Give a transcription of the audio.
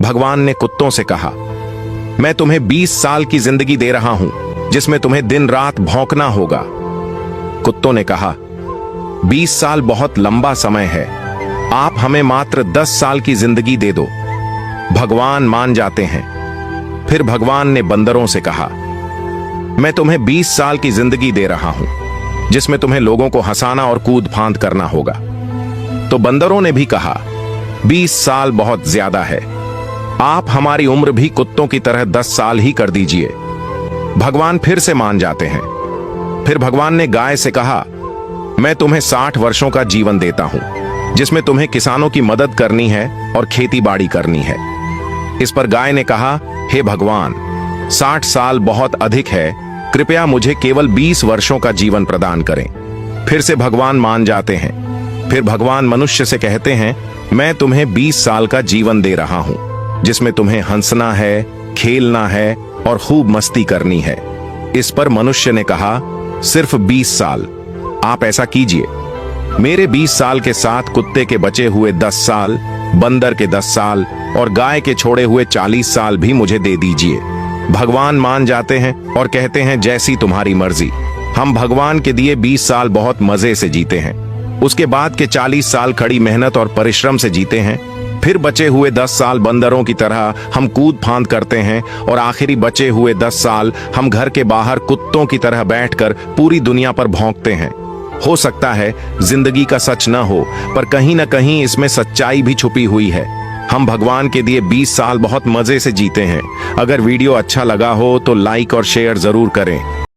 भगवान ने कुत्तों से कहा, मैं तुम्हें 20 साल की जिंदगी दे रहा हूं, जिसमें तुम्हें दिन रात भौंकना होगा। कुत्तों ने कहा, 20 साल बहुत लंबा समय है, आप हमें मात्र 10 साल की जिंदगी दे दो। भगवान मान जाते हैं। फिर भगवान ने बंदरों से कहा, मैं तुम्हें 20 साल की जिंदगी दे रहा हूं, जिसमें तुम्हें लोगों को हंसाना और कूद फांद करना होगा। तो बंदरों ने भी कहा, 20 साल बहुत ज्यादा है, आप हमारी उम्र भी कुत्तों की तरह 10 साल ही कर दीजिए। भगवान फिर से मान जाते हैं। फिर भगवान ने गाय से कहा, मैं तुम्हें 60 वर्षों का जीवन देता हूं, जिसमें तुम्हें किसानों की मदद करनी है और खेती बाड़ी करनी है। इस पर गाय ने कहा, हे भगवान, 60 साल बहुत अधिक है, कृपया मुझे केवल 20 वर्षों का जीवन प्रदान करें। फिर से भगवान मान जाते हैं। फिर भगवान मनुष्य से कहते हैं, मैं तुम्हें 20 साल का जीवन दे रहा हूं, जिसमें तुम्हें हंसना है, खेलना है और खूब मस्ती करनी है। इस पर मनुष्य ने कहा, सिर्फ 20 साल, आप ऐसा कीजिए, मेरे 20 साल के साथ कुत्ते के बचे हुए 10 साल, बंदर के 10 साल और गाय के छोड़े हुए 40 साल भी मुझे दे दीजिए। भगवान मान जाते हैं और कहते हैं, जैसी तुम्हारी मर्जी। हम भगवान के दिए 20 साल बहुत मजे से जीते हैं। उसके बाद के 40 साल कड़ी मेहनत और परिश्रम से जीते हैं। फिर बचे हुए 10 साल बंदरों की तरह हम कूद फांद करते हैं और आखिरी बचे हुए 10 साल हम घर के बाहर कुत्तों की तरह बैठकर पूरी दुनिया पर भौंकते हैं। हो सकता है जिंदगी का सच न हो, पर कहीं ना कहीं इसमें सच्चाई भी छुपी हुई है। हम भगवान के दिए 20 साल बहुत मजे से जीते हैं। अगर वीडियो अच्छा लगा हो तो लाइक और शेयर जरूर करें।